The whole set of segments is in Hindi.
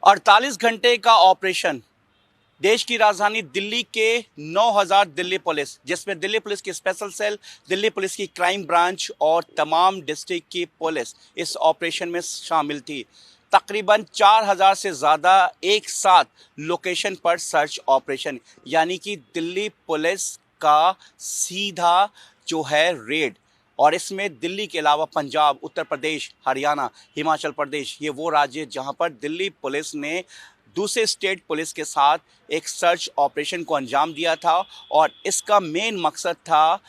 48 घंटे का ऑपरेशन देश की राजधानी दिल्ली के 9000 दिल्ली पुलिस, जिसमें दिल्ली पुलिस की स्पेशल सेल, दिल्ली पुलिस की क्राइम ब्रांच और तमाम डिस्ट्रिक्ट की पुलिस इस ऑपरेशन में शामिल थी। तकरीबन 4000 से ज़्यादा एक साथ लोकेशन पर सर्च ऑपरेशन, यानी कि दिल्ली पुलिस का सीधा जो है रेड। और इसमें दिल्ली के अलावा पंजाब, उत्तर प्रदेश, हरियाणा, हिमाचल प्रदेश, ये वो राज्य जहां पर दिल्ली पुलिस ने दूसरे स्टेट पुलिस के साथ एक सर्च ऑपरेशन को अंजाम दिया था। और इसका मेन मकसद था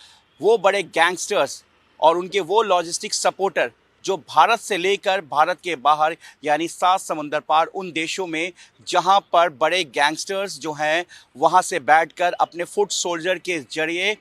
वो बड़े गैंगस्टर्स और उनके वो लॉजिस्टिक सपोर्टर जो भारत से लेकर भारत के बाहर यानी 7 समुंदर पार उन देशों में जहां पर बड़े गैंगस्टर्स जो हैं वहां से बैठकर अपने फुट सोल्जर के जरिए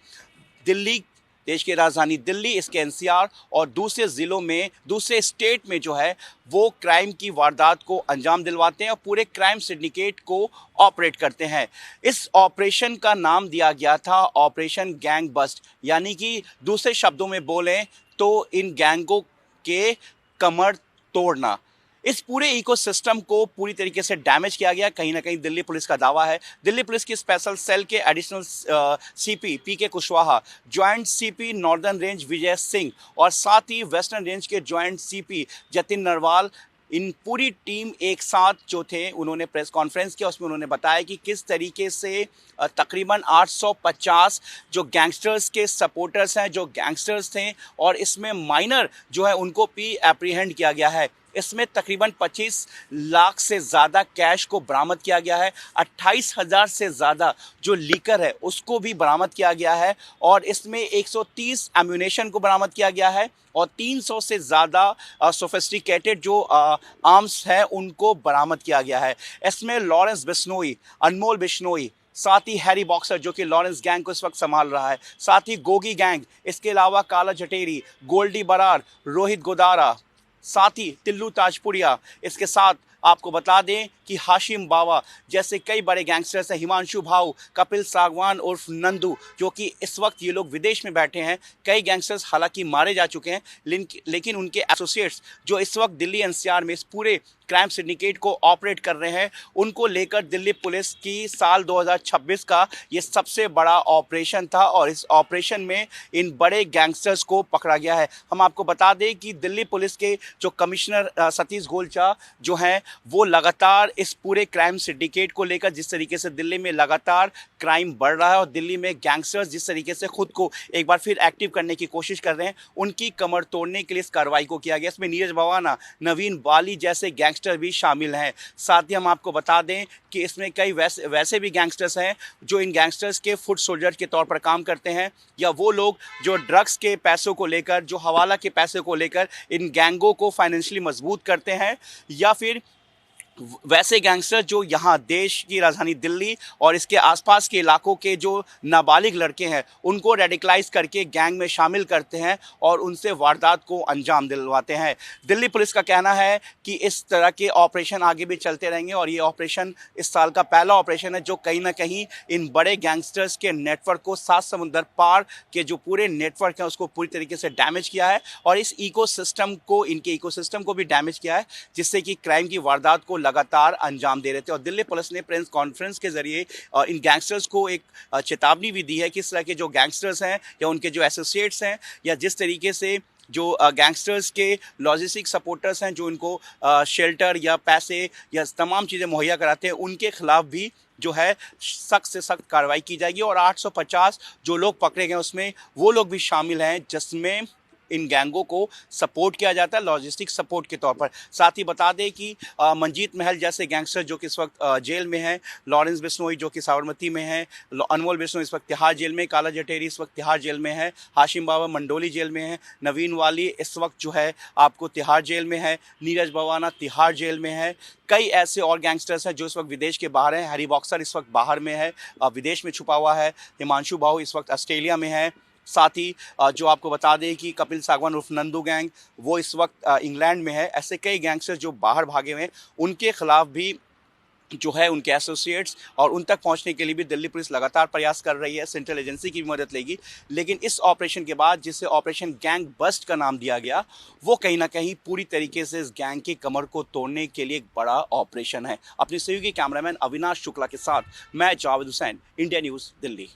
दिल्ली, देश की राजधानी दिल्ली, इसके एनसीआर और दूसरे ज़िलों में, दूसरे स्टेट में जो है वो क्राइम की वारदात को अंजाम दिलवाते हैं और पूरे क्राइम सिंडिकेट को ऑपरेट करते हैं। इस ऑपरेशन का नाम दिया गया था ऑपरेशन गैंग बस्ट, यानी कि दूसरे शब्दों में बोलें तो इन गैंगों के कमर तोड़ना। इस पूरे इकोसिस्टम को पूरी तरीके से डैमेज किया गया, कहीं ना कहीं दिल्ली पुलिस का दावा है। दिल्ली पुलिस की स्पेशल सेल के additional CP PK Kushwaha, joint CP northern range Vijay Singh और साथ ही वेस्टर्न रेंज के ज्वाइंट सीपी जतिन नरवाल, इन पूरी टीम एक साथ जो थे उन्होंने प्रेस कॉन्फ्रेंस किया। उसमें उन्होंने बताया कि किस तरीके से तकरीबन 850 जो गैंगस्टर्स के सपोर्टर्स हैं, जो गैंगस्टर्स थे, और इसमें माइनर जो है उनको भी एप्रीहेंड किया गया है। इसमें तकरीबन 25 लाख से ज़्यादा कैश को बरामद किया गया है। 28,000 से ज़्यादा जो लीकर है उसको भी बरामद किया गया है और इसमें 130 एम्यूनेशन को बरामद किया गया है और 300 से ज़्यादा सोफिस्टिकेटेड जो आर्म्स हैं उनको बरामद किया गया है। इसमें लॉरेंस बिश्नोई, अनमोल बिश्नोई, साथ ही हैरी बॉक्सर जो कि लॉरेंस गैंग को इस वक्त संभाल रहा है, साथ ही गोगी गैंग, इसके अलावा काला जटेरी, गोल्डी बरार, रोहित गोदारा, साथ ही टिल्लू ताजपुरिया, इसके साथ आपको बता दें कि हाशिम बावा जैसे कई बड़े गैंगस्टर्स हैं, हिमांशु भाऊ, कपिल सागवान उर्फ नंदू, जो कि इस वक्त ये लोग विदेश में बैठे हैं। कई गैंगस्टर्स हालांकि मारे जा चुके हैं, लेकिन उनके एसोसिएट्स जो इस वक्त दिल्ली एनसीआर में इस पूरे क्राइम सिंडिकेट को ऑपरेट कर रहे हैं, उनको लेकर दिल्ली पुलिस की साल 2026 का ये सबसे बड़ा ऑपरेशन था और इस ऑपरेशन में इन बड़े गैंगस्टर्स को पकड़ा गया है। हम आपको बता दें कि दिल्ली पुलिस के जो कमिश्नर सतीश गोलचा जो हैं वो लगातार इस पूरे क्राइम सिंडिकेट को लेकर, जिस तरीके से दिल्ली में लगातार क्राइम बढ़ रहा है और दिल्ली में गैंगस्टर्स जिस तरीके से खुद को एक बार फिर एक्टिव करने की कोशिश कर रहे हैं, उनकी कमर तोड़ने के लिए इस कार्रवाई को किया गया। इसमें नीरज भवाना, नवीन बाली जैसे गैंगस्टर भी शामिल हैं। साथ ही हम आपको बता दें कि इसमें कई वैसे भी गैंगस्टर्स हैं जो इन गैंगस्टर्स के फुट सोल्जर के तौर पर काम करते हैं, या वो लोग जो ड्रग्स के पैसों को लेकर, जो हवाला के पैसे को लेकर इन गैंगों को फाइनेंशियली मजबूत करते हैं, या फिर वैसे गैंगस्टर जो यहाँ देश की राजधानी दिल्ली और इसके आसपास के इलाकों के जो नाबालिग लड़के हैं उनको रेडिकलाइज करके गैंग में शामिल करते हैं और उनसे वारदात को अंजाम दिलवाते हैं। दिल्ली पुलिस का कहना है कि इस तरह के ऑपरेशन आगे भी चलते रहेंगे और ये ऑपरेशन इस साल का पहला ऑपरेशन है जो कहीं ना कहीं इन बड़े गैंगस्टर्स के नेटवर्क को, 7 समुंदर पार के जो पूरे नेटवर्क हैं उसको पूरी तरीके से डैमेज किया है और इस इकोसिस्टम को, इनके इकोसिस्टम को भी डैमेज किया है, जिससे कि क्राइम की वारदात को लगातार अंजाम दे रहे थे। और दिल्ली पुलिस ने प्रेस कॉन्फ्रेंस के जरिए इन गैंगस्टर्स को एक चेतावनी भी दी है कि इस तरह के जो गैंगस्टर्स हैं या उनके जो एसोसिएट्स हैं या जिस तरीके से जो गैंगस्टर्स के लॉजिस्टिक सपोर्टर्स हैं जो इनको शेल्टर या पैसे या तमाम चीज़ें मुहैया कराते हैं, उनके खिलाफ भी जो है सख्त से सख्त कार्रवाई की जाएगी। और 850 जो लोग पकड़े गए उसमें वो लोग भी शामिल हैं जिसमें इन गैंगों को सपोर्ट किया जाता है लॉजिस्टिक सपोर्ट के तौर पर। साथ ही बता दें कि मंजीत महल जैसे गैंगस्टर जो कि इस वक्त जेल में हैं, लॉरेंस बिश्नोई जो कि साबरमती में हैं, अनमोल बिश्नोई इस वक्त तिहाड़ जेल में, काला जटेरी इस वक्त तिहाड़ जेल में है, हाशिम बाबा मंडोली जेल में है, नवीन वाली इस वक्त जो है आपको तिहाड़ जेल में है, नीरज भवाना तिहाड़ जेल में है। कई ऐसे और गैंगस्टर्स हैं जो इस वक्त विदेश के बाहर हैं। हैरी बॉक्सर इस वक्त बाहर में है, विदेश में छुपा हुआ है। हिमांशु भाऊ इस वक्त ऑस्ट्रेलिया में है। साथ ही जो आपको बता दें कि कपिल सागवान उर्फ नंदू गैंग वो इस वक्त इंग्लैंड में है। ऐसे कई गैंगस्टर्स जो बाहर भागे हुए हैं उनके खिलाफ भी जो है उनके एसोसिएट्स और उन तक पहुंचने के लिए भी दिल्ली पुलिस लगातार प्रयास कर रही है, सेंट्रल एजेंसी की भी मदद लेगी। लेकिन इस ऑपरेशन के बाद, जिसे ऑपरेशन गैंग बस्ट का नाम दिया गया, वो कहीं ना कहीं पूरी तरीके से इस गैंग की कमर को तोड़ने के लिए एक बड़ा ऑपरेशन है। अपने सहयोगी कैमरामैन अविनाश शुक्ला के साथ मैं जावेद हुसैन, इंडिया न्यूज़, दिल्ली।